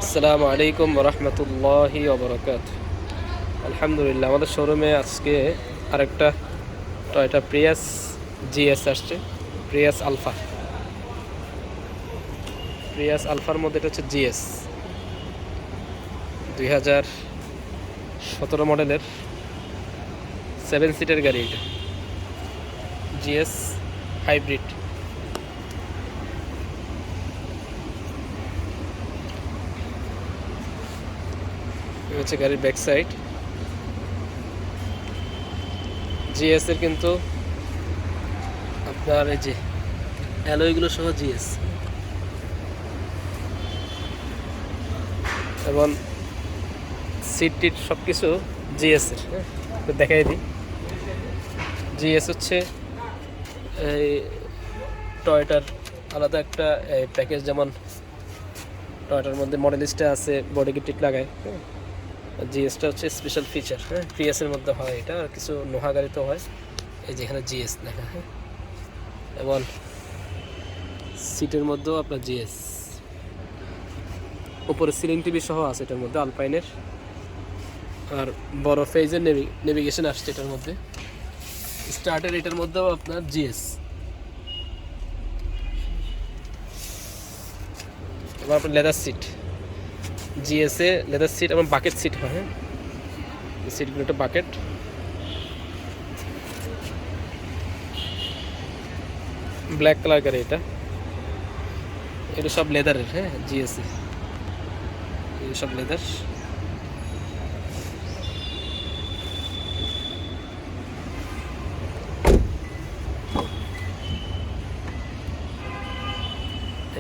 আসসালামু আলাইকুম রহমতুল্লাহি ওবরাকাত। আলহামদুলিল্লাহ, আমাদের শোরুমে আজকে আরেকটা টয়োটা প্রিয়াস জিএস আসছে। প্রিয়াস আলফার মধ্যে এটা হচ্ছে জিএস 2017 মডেলের 7 সিটের গাড়ি। এটা জিএস হাইব্রিড। হচ্ছে গাড়ির ব্যাক সাইড। জিএস এর কিন্তু আপনার এই যে অ্যালয়গুলো সহ জিএস, এবং সিট টিট সব কিছু জিএস এর। দেখাই দিই, জিএস হচ্ছে এই টয়োটার আলাদা একটা প্যাকেজ, যেমন টয়োটার মধ্যে মডেলিস্টটা আছে, বডি কিট লাগায়। জিএসটা হচ্ছে স্পেশাল ফিচার। প্রিয়াসের মধ্যে হয় এটা, আর কিছু নোহা গাড়িতেও হয়। এই যে এখানে জিএস লেখা, এবং সিটের মধ্যেও আপনার জিএস। উপরে সিলিং টিভি সহ আছে এটার মধ্যে, আলপাইনের। আর বড় ফেজের নেভিগেশন আসছে এটার মধ্যে। স্টার্টার এটার মধ্যেও আপনার জিএস। এবার আপনার লেদার সিট, জিএসএ লেদার সিট এবং বাকেট সিট হয়। সিটগুলো একটা বাকেট। ব্ল্যাক কালার গাড়ি এটা সব লেদারের। জিএসএ সব লেদার।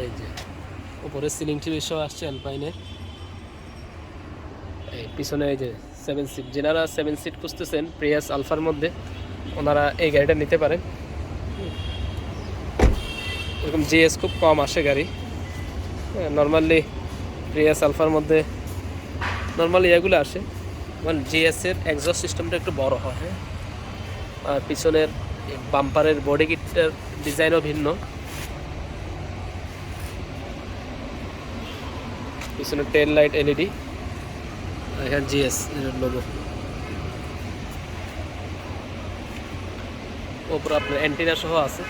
এই যে উপরে সিলিং টিভি সহ আসছে অ্যালপাইনের। এই পিছনে এই যে 7 সিট, যেনারা 7 সিট খুঁজতেছেন প্রিয়াস আলফার মধ্যে, ওনারা এই গাড়িটা নিতে পারেন। এরকম জিএস খুব কম আসে গাড়ি। নর্মালি প্রিয়াস আলফার মধ্যে নর্মালি এগুলো আসে, মানে জিএসের এক্সস্ট সিস্টেমটা একটু বড় হয়। আর পিছনের বাম্পারের বডি কিটটার ডিজাইনও ভিন্ন। পিছনে টেল লাইট এলইডি, এখানে জিএস লোগো। ওপর আপনার অ্যান্টেনা সহ আছে।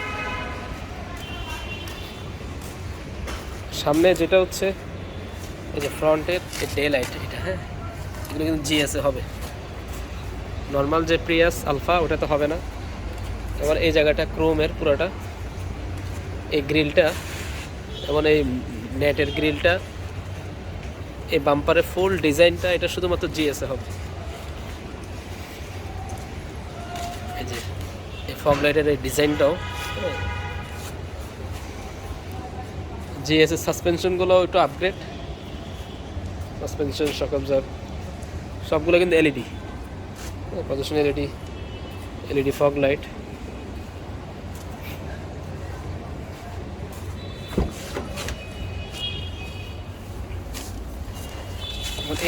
সামনে যেটা হচ্ছে এই যে ফ্রন্টের এই টেল লাইট, এটা এগুলো কিন্তু জিএসএ হবে। নর্মাল যে প্রিয়াস আলফা ওটা তো হবে না। এবার এই জায়গাটা ক্রোমের পুরোটা, এই গ্রিলটা এবং এই নেটের গ্রিলটা, এই বাম্পারের ফুল ডিজাইনটা এটা শুধুমাত্র জিএসএ হবে। এই যে এই ফগ লাইটের এই ডিজাইনটাও জিএসএ। সাসপেনশনগুলো একটু আপগ্রেড, সাসপেনশন, শক অবজার্ভ সবগুলো কিন্তু এলইডি, প্রদর্শন এলইডি ফগ লাইট।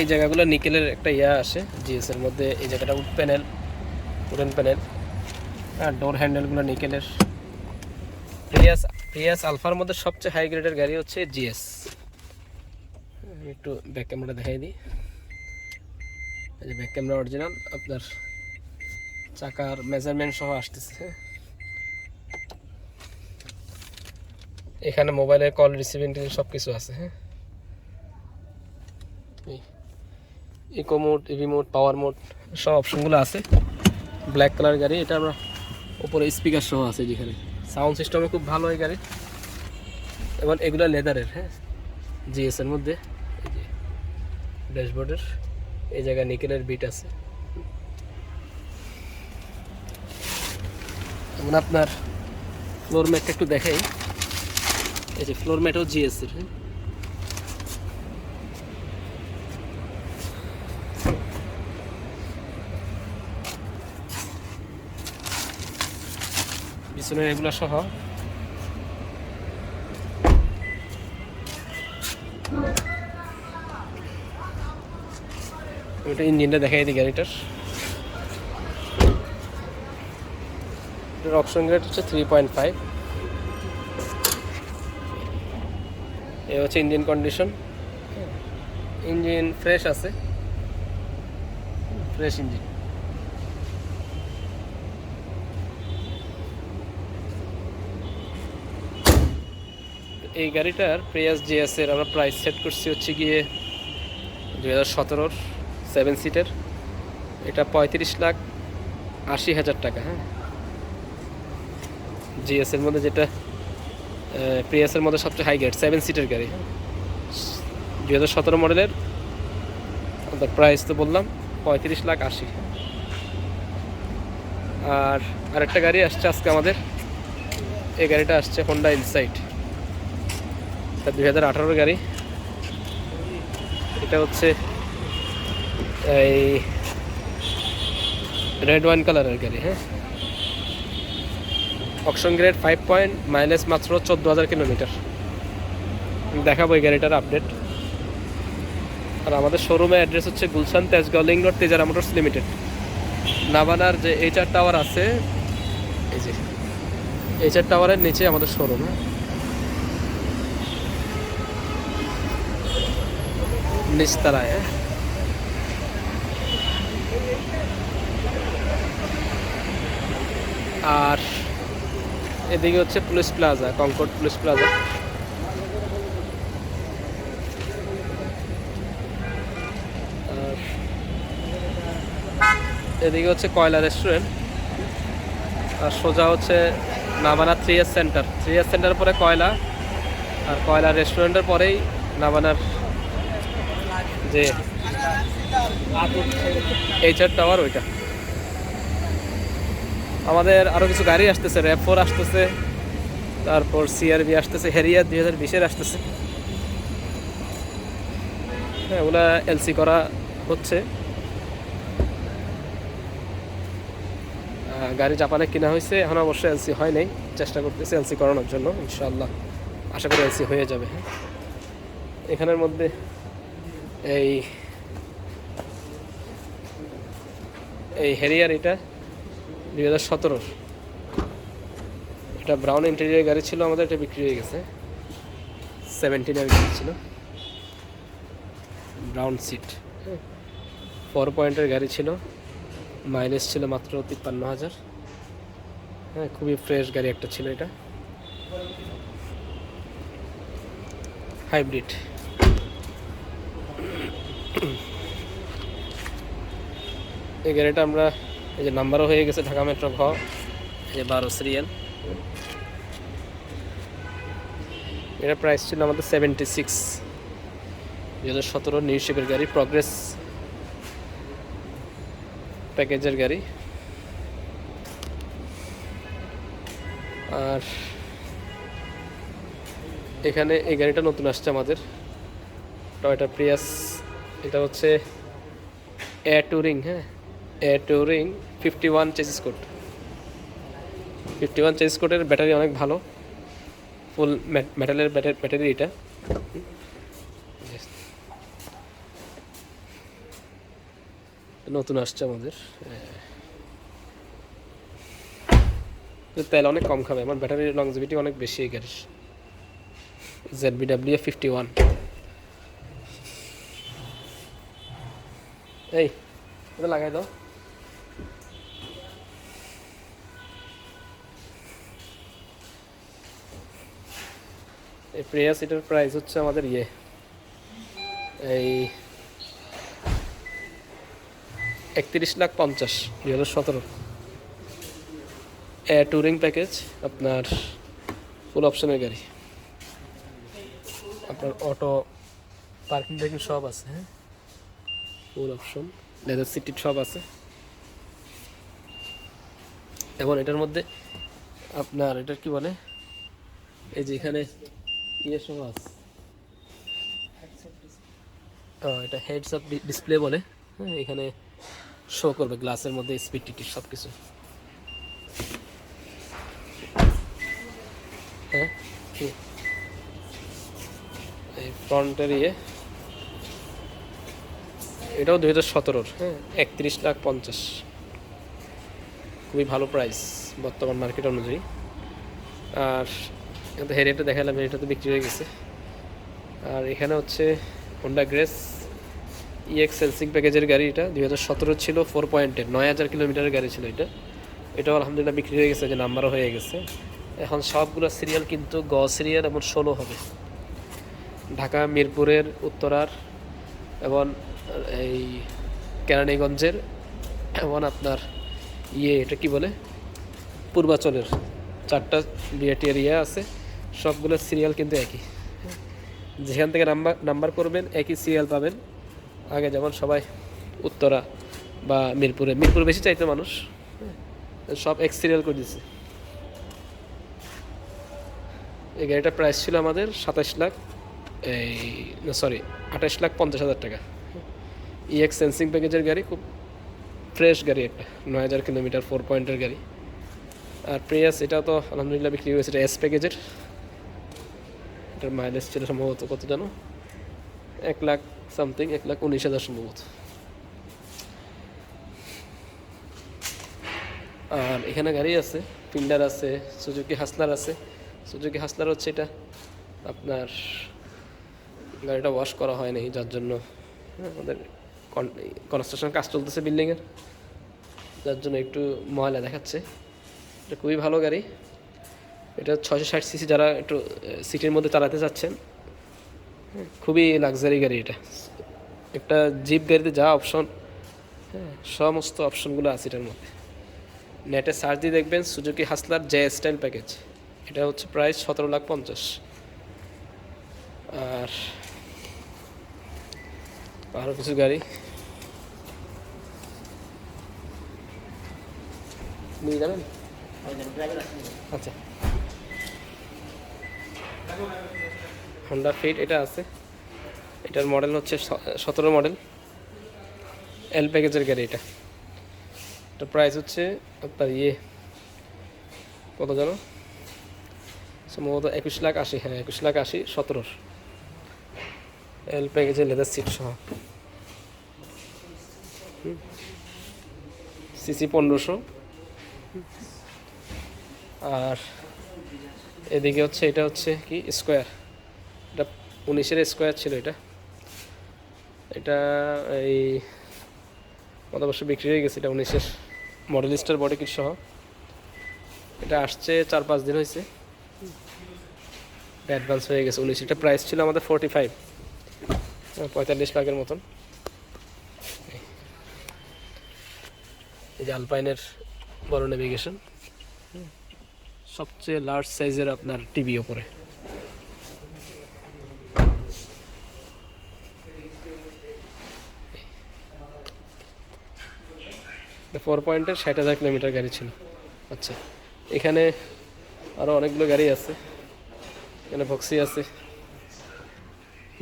এই জায়গাগুলো নিকেলের একটা আসে জিএস এর মধ্যে। এই জায়গাটা উডেন প্যানেল, আর ডোর হ্যান্ডেলগুলো নিকেলের। প্রিয়াস আলফার মধ্যে সবচেয়ে হাই গ্রেডের গাড়ি হচ্ছে জিএস। একটু ব্যাক ক্যামেরা দেখাই দিই। এই যে ব্যাক ক্যামেরা অরিজিনাল, আপনার চাকার মেজারমেন্ট সহ আসতেছে। এখানে মোবাইলের কল রিসিভিং সব কিছু আছে। Eco mode, EV mode, power mode সব অপশনগুলো আছে। ব্ল্যাক কালার গাড়ি এটা। আমরা উপরে স্পিকার সহ আছে, যেখানে সাউন্ড সিস্টেমও খুব ভালো এই গাড়ির। এবং এগুলো লেদারের। জিএস এর মধ্যে এই যে ড্যাশবোর্ডের এই জায়গায় নিকেলের বিট আছে। এবং আপনার ফ্লোর ম্যাটটা একটু দেখাই। এই যে ফ্লোর ম্যাটও জিএস এর। পিছনে এগুলো সহ ওটা ইঞ্জিনটা দেখাই দিই গাড়িটার। অপশন গ্রেড হচ্ছে 3.5। এই হচ্ছে ইঞ্জিন কন্ডিশন। ইঞ্জিন ফ্রেশ আছে, ফ্রেশ ইঞ্জিন। এই গাড়িটার প্রিয়াস জিএস এর আমরা প্রাইস সেট করছি হচ্ছে গিয়ে 2017-র 7 সিটের। এটা 35,80,000 টাকা। হ্যাঁ, জিএস এর মধ্যে যেটা প্রিয়াসের মধ্যে সবচেয়ে হাই গ্রেড 7 সিটের গাড়ি। 2017 মডেলের প্রাইস তো বললাম 35,80,000। আর আরেকটা গাড়ি আসছে আজকে আমাদের, এই গাড়িটা আসছে হোন্ডা ইনসাইট। এটা 2018-র গাড়ি। এটা হচ্ছে এই রেড ওয়াইন কালারের গাড়ি। হ্যাঁ, অকশন গ্রেড 5 পয়েন্ট, মাইলেজ মাত্র 14,000 কিলোমিটার। দেখাবো এই গাড়িটার আপডেট। আর আমাদের শোরুমের অ্যাড্রেস হচ্ছে Gulshan, Tejgaon link road, Tejara motors limited. নাভানার যে HR টাওয়ার আছে, এই যে HR টাওয়ারের নিচে আমাদের শোরুম। নিচতলায়। আর এদিকে হচ্ছে police plaza, Concord police plaza. আর এদিকে হচ্ছে কয়লা রেস্টুরেন্ট। আর সোজা হচ্ছে নাভানা 3S সেন্টার। 3S সেন্টারের পরে কয়লা, আর কয়লা রেস্টুরেন্টের পরেই নাভানার যে HR টাওয়ার, ওইটা। আমাদের আরও কিছু গাড়ি আসতেছে, RAV4 আসতেছে, তারপর CRV আসতেছে, হ্যারিয়ার 2020-এর আসতেছে। হ্যাঁ, ওগুলা LC করা হচ্ছে। গাড়ি জাপানে কিনা হয়েছে, এখন অবশ্যই LC হয় নাই, চেষ্টা করতেছে LC করানোর জন্য। ইনশাআল্লাহ আশা করি LC হয়ে যাবে। হ্যাঁ, এখানের মধ্যে এই হ্যারিয়ার, এটা 2017-র। এটা ব্রাউন ইন্টেরিয়র গাড়ি ছিল আমাদের, এটা বিক্রি হয়ে গেছে। 17-এর গাড়ি ছিল, ব্রাউন সিট। 4 পয়েন্টের গাড়ি ছিল, মাইলেজ ছিল মাত্র 53,000। হ্যাঁ, খুবই ফ্রেশ গাড়ি একটা ছিল এটা, হাইব্রিড। এই গাড়িটা আমরা, এই যে নাম্বারও হয়ে গেছে, ঢাকা মেট্রো ঘ, এই যে 12 সিরিয়াল। এটা প্রাইস ছিল আমাদের 76। 2017 নিউ শেপের গাড়ি, প্রগ্রেস প্যাকেজের গাড়ি। আর এখানে এই গাড়িটা নতুন আসছে আমাদের, টয়োটা প্রিয়াস। এটা হচ্ছে টুরিং। হ্যাঁ, টুরিং 51 চেসিস কোড। 51 চেসিস কোডের ব্যাটারি অনেক ভালো, ফুল মেটালের ব্যাটারি এটা। নতুন আসছে আমাদের, তেল অনেক কম খাবে, আমার ব্যাটারির লংজিভিটি অনেক বেশি এই গাড়ির। ZBW 51। এই এটা লাগাই দাও। এই প্রিয়াস, এটার প্রাইস হচ্ছে আমাদের এই 31,50,000। 2017 টুরিং প্যাকেজ, আপনার ফুল অপশনের গাড়ি। আপনার অটো, পার্কিং টার্কিং সব আছে। হ্যাঁ, ফুল অপশন, লেদার সিট সব আছে। এবং এটার মধ্যে আপনার এটার কি বলে, এই যে এখানে সব আছে। এটা হেডস আপ ডিসপ্লে বলে। হ্যাঁ, এখানে শো করবে গ্লাসের মধ্যে স্পিড টিটি সব কিছু। হ্যাঁ, এই ফ্রন্টের এটাও 2017-র। হ্যাঁ, 31,50,000। খুবই ভালো প্রাইস বর্তমান মার্কেট অনুযায়ী। আর হেরিয়ারটা দেখালাম, হেরিয়ারটা তো বিক্রি হয়ে গেছে। আর এখানে হচ্ছে হোন্ডা গ্রেস ইএক্স সেন্সিং প্যাকেজের গাড়ি এটা 2017 ছিল, 4 পয়েন্টের, 9000 কিলোমিটারের গাড়ি ছিল এটা। এটাও আলহামদুলিল্লাহ বিক্রি হয়ে গেছে, যে নাম্বারও হয়ে গেছে। এখন সবগুলো সিরিয়াল কিন্তু গ সিরিয়াল এবং 16 হবে। ঢাকা মিরপুরের উত্তরার এবং এই কেরানীগঞ্জের এবং আপনার এটা কি বলে পূর্বাচলের 4টা বিআরটি এরিয়া আছে, সবগুলো সিরিয়াল কিন্তু একই। যেখান থেকে নাম্বার করবেন একই সিরিয়াল পাবেন। আগে যেমন সবাই উত্তরা বা মিরপুর বেশি চাইতো মানুষ, সব এক সিরিয়াল করে দিচ্ছে। এই গাড়িটার প্রাইস ছিল আমাদের 28,50,000 টাকা। ইএক্স সেন্সিং প্যাকেজের গাড়ি, খুব ফ্রেশ গাড়ি একটা, 9000 কিলোমিটার, 4 পয়েন্টের গাড়ি। আর প্রিয়াস এটা তো আলহামদুলিল্লাহ বিক্রি হয়েছে, এটা এস প্যাকেজের। এটার মাইলেজ ছিল সম্ভবত কত জানো, 1,00,000 সামথিং, 1,19,000 সম্ভবত। আর এখানে গাড়ি আছে, ফিল্ডার আছে, সুজুকি হাসলার আছে। সুজুকি হাসলার হচ্ছে এটা আপনার গাড়িটা ওয়াশ করা হয়নি, যার জন্য আমাদের কনস্ট্রাকশন কাজ চলতেছে বিল্ডিংয়ের, যার জন্য একটু ময়লা দেখাচ্ছে। এটা খুবই ভালো গাড়ি। এটা 660 সিসি, যারা একটু সিটির মধ্যে চালাতে চাচ্ছেন, খুবই লাক্সারি গাড়ি এটা। একটা জিপ গাড়িতে যা অপশন, সমস্ত অপশনগুলো আছে এটার মধ্যে। নেটে সার্চ দিয়ে দেখবেন সুজুকি হাসলার জে স্টাইল প্যাকেজ, এটা হচ্ছে প্রাইস 17,50,000। আর আরও কিছু গাড়ি নিয়ে যাবেন। আচ্ছা, হন্ডা ফিট এটা আছে, এটার মডেল হচ্ছে 17 মডেল, এল প্যাকেজের গাড়ি এটা। এটার প্রাইস হচ্ছে আপনার কত জানো, সম্ভবত 21,80,000। হ্যাঁ, 21,80,000, 17 এল প্যাকেজের লেদার সিট সহ। সিসি 1500। আর এদিকে হচ্ছে এটা হচ্ছে কি স্কোয়ার, এটা 19-এর স্কোয়ার ছিল এটা। এটা এই গত বছর বিক্রি হয়ে গেছে, এটা 19-এর মডেলিস্টার বডি কিট সহ। এটা আসছে 4-5 দিন হয়েছে, অ্যাডভান্স হয়ে গেছে 19। এটা প্রাইস ছিল আমাদের 45 লাখের মতন। এই যে আলপাইনের বড় নেভিগেশন, সবচেয়ে লার্জ সাইজের আপনার টিভি ওপরে। এটা 4 পয়েন্টের 60,000 কিলোমিটার গাড়ি ছিল। আচ্ছা, এখানে আরও অনেকগুলো গাড়ি আছে। এখানে ভক্সি আছে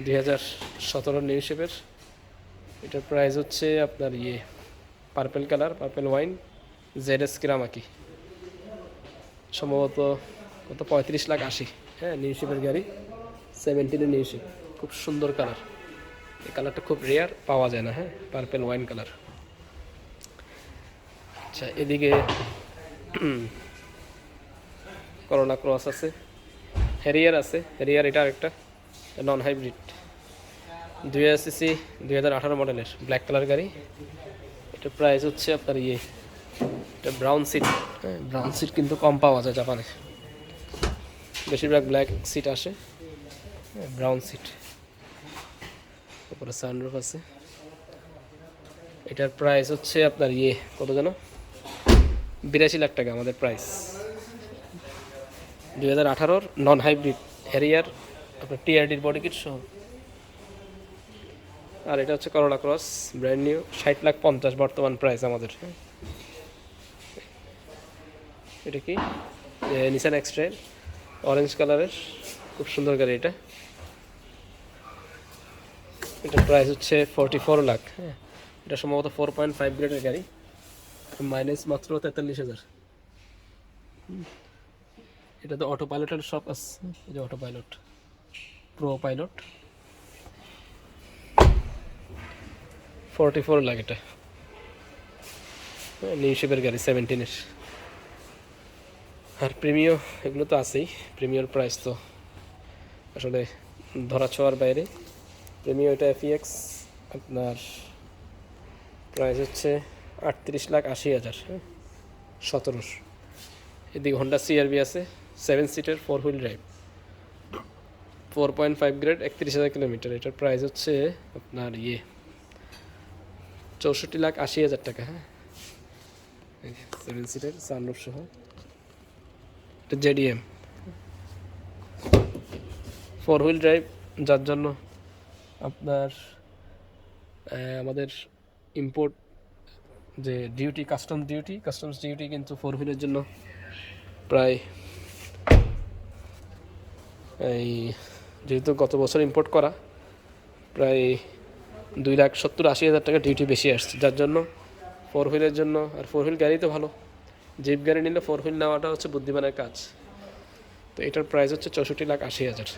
2017 নিউ শেপের। এটার প্রাইস হচ্ছে আপনার purple colour, purple wine, ZS কিরামাকি, সম্ভবত কত 35,80,000। হ্যাঁ, নিউ শেপের গাড়ি, 17-এর নিউ শেপ, খুব সুন্দর কালার। এই কালারটা খুব রেয়ার, পাওয়া যায় না। হ্যাঁ, পার্পেল ওয়াইন কালার। আচ্ছা, এদিকে করোনা ক্রস আছে, হ্যারিয়ার আছে। হ্যারিয়ার এটা আরেকটা নন হাইব্রিড, 2000 সিসি, 2018 মডেলের, ব্ল্যাক কালার গাড়ি। এটা প্রাইস হচ্ছে আপনার এটা ব্রাউন সিট। হ্যাঁ, ব্রাউন সিট কিন্তু কম পাওয়া যায় জাপানে, বেশিরভাগ ব্ল্যাক সিট আসে। হ্যাঁ, ব্রাউন সিট, তারপরে সানরুফ আছে। এটার প্রাইস হচ্ছে আপনার কত যেন, 82 লাখ টাকা আমাদের প্রাইস। 2018 নন হাইব্রিড হ্যারিয়ার, আপনার টিআরডির বডি কিট সহ। আর এটা হচ্ছে করোলা ক্রস, ব্র্যান্ড নিউ, 60,50,000 বর্তমান প্রাইস আমাদের। এটা কি নিসান এক্সট্রাইল, অরেঞ্জ কালারের, খুব সুন্দর গাড়ি এটা। এটার প্রাইস হচ্ছে 44 লাখ। হ্যাঁ, এটা সম্ভবত 4.5 গ্রেডের গাড়ি, মাইলেজ মাত্র 43,000। এটা তো অটো পাইলটের সব আছে, এই যে auto pilot, pro pilot, 44 lakh এটা। নিউ শেপের গাড়ি, 17-এর। আর প্রিমিও এগুলো তো আছেই, প্রিমিয়র প্রাইস তো আসলে ধরা ছোঁয়ার বাইরে। প্রিমিও এটা FEX আপনার প্রাইস হচ্ছে 38,80,000, 1700। এদিকে হন্ডা সিআরবি আছে, 7 সিটের 4 হুইল ড্রাইভ, 4.5 গ্রেড, 31,000 কিলোমিটার। এটার প্রাইস হচ্ছে আপনার 64,80,000 টাকা। 7 সিটের সানরুফ সহ, এটা জেডিএম 4 হুইল ড্রাইভ, যার জন্য আপনার আমাদের ইম্পোর্ট যে ডিউটি, কাস্টমস ডিউটি কিন্তু 4 হুইলের জন্য প্রায় এই যেহেতু গত বছর ইম্পোর্ট করা, প্রায় 2,70,000-80,000 টাকা ডিউটি বেশি আসছে, যার জন্য 4 হুইলের জন্য। আর 4 হুইল গাড়ি তো ভালো, জিপ গাড়ি নিলে 4 হুইল নেওয়াটা হচ্ছে বুদ্ধিমানের কাজ। তো এটার প্রাইস হচ্ছে 64,80,000।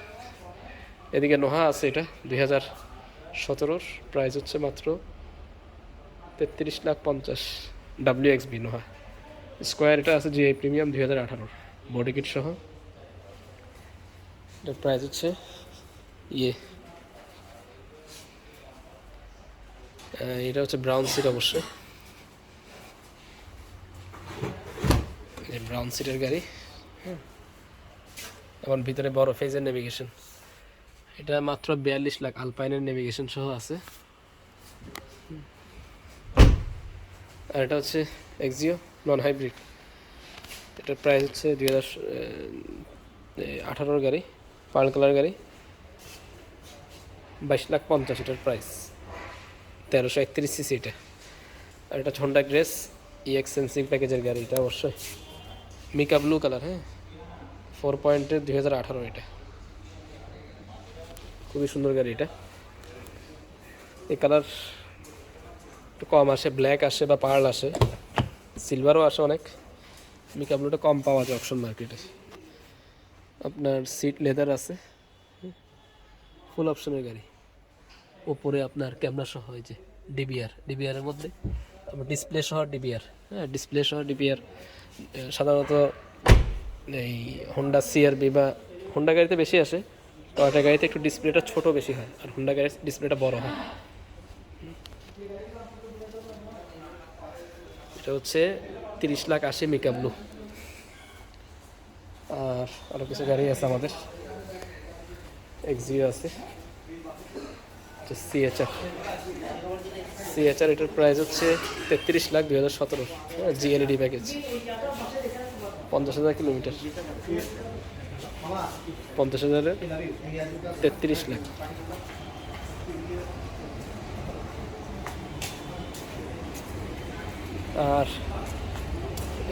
এদিকে নোহা আছে, এটা 2017, প্রাইস হচ্ছে মাত্র 33,50,000, WXB নোহা স্কোয়ার। এটা আছে জিআই প্রিমিয়াম 2018, বডি কিট সহ। এটার প্রাইস হচ্ছে এটা হচ্ছে ব্রাউন সিট, অবশ্যই ব্রাউন সিটের গাড়ি। এখন ভিতরে বড় ফেজের নেভিগেশন, এটা মাত্র 42 লাখ, আলপাইনের নেভিগেশন সহ আছে। আর এটা হচ্ছে এক্সিও নন হাইব্রিড, এটার প্রাইস হচ্ছে 2018 গাড়ি, পার্ল কালার গাড়ি, 22,50,000 এটার প্রাইস, 1331 সিসি এটা। আর এটা হন্ডা গ্রেস ইএক্স সেন্সিং প্যাকেজের গাড়ি, এটা অবশ্যই মিকা ব্লু কালার, 4 পয়েন্টের 2018 এটা, খুবই সুন্দর গাড়ি এটা। এই কালার একটু কম আসে, ব্ল্যাক আসে বা পার্ল আসে, সিলভারও আসে অনেক, মিকা ব্লুটা কম পাওয়া যায় অপশন মার্কেটে। আপনার সিট লেদার আছে, ফুল অপশনের গাড়ি। ওপরে আপনার ক্যামেরা সহ, হয় যে ডিবিআরের মধ্যে ডিসপ্লে সহ ডিবিআর, ডিসপ্লে সহ ডিবিআর। সাধারণত এই হোন্ডা সিআরবি বা হোন্ডা গাড়িতে বেশি আসে, টয়োটা গাড়িতে একটু ডিসপ্লেটা ছোট বেশি হয়, আর হোন্ডা গাড়ির ডিসপ্লেটা বড় হয়। এটা হচ্ছে 30,80,000 মিকা ব্লু। আর আরও কিছু গাড়ি আছে আমাদের, এক্সিও আছে, সিএচআর, এটার প্রাইস হচ্ছে 33 লাখ 2017, জিএলইডি প্যাকেজ, 50,000 কিলোমিটার, 50,000-এর 33 লাখ। আর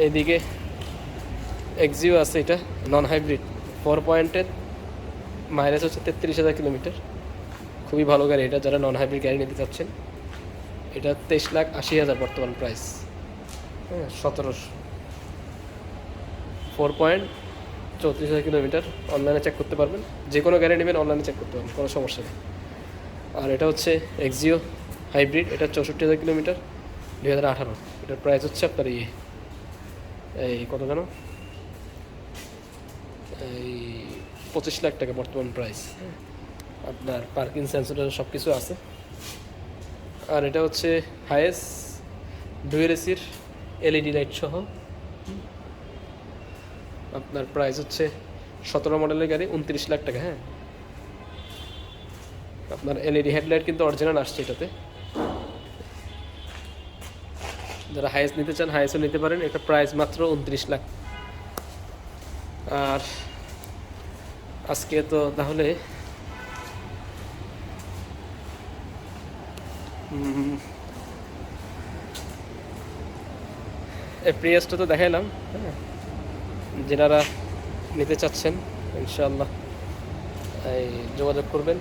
এদিকে এক্সিও আছে, এটা নন হাইব্রিড, 4 পয়েন্টের, মাইলেজ হচ্ছে 33,000 কিলোমিটার, খুবই ভালো গাড়ি এটা। যারা নন হাইব্রিড গাড়ি নিতে চাচ্ছেন, এটা 23,80,000 বর্তমান প্রাইস, 1700, 4 পয়েন্ট, 34,000 কিলোমিটার। অনলাইনে চেক করতে পারবেন, যে কোনো গাড়ি নেবেন অনলাইনে চেক করতে পারবেন, কোনো সমস্যা নেই। আর এটা হচ্ছে এক্সিও হাইব্রিড, এটা 64,000 কিলোমিটার, 2018, এটার প্রাইস হচ্ছে আপনার এই কত যেন, এই 25 লাখ টাকা বর্তমান প্রাইস। আপনার পার্কিং সেন্সর সব কিছু আছে। আর এটা হচ্ছে হাইয়েস ডুয়েল এসির এলইডি লাইট সহ, আপনার প্রাইস হচ্ছে 17 মডেলের গাড়ি, 29 লাখ টাকা। আপনার এলইডি হেডলাইট কিন্তু অরিজিনাল আসছে এটাতে। যারা হাইয়েস নিতে চান হাইয়েসও নিতে পারেন, এটা প্রাইস মাত্র 29 লাখ। আর আজকে তো তাহলে প্রিয়াসটা তো দেখাইলাম, যারা নিতে চাচ্ছেন ইনশাআল্লাহ এই যোগাযোগ করবেন।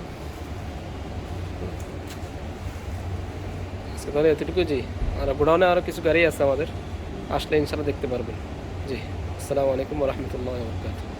আজকে তাহলে এতটুকুই। জি, আর গোডাউনে আরও কিছু গাড়ি আছে আমাদের, আসলে ইনশাআল্লাহ দেখতে পারবেন। জি, আসসালামু আলাইকুম ওয়া রাহমাতুল্লাহি ওয়া বারাকাতুহু।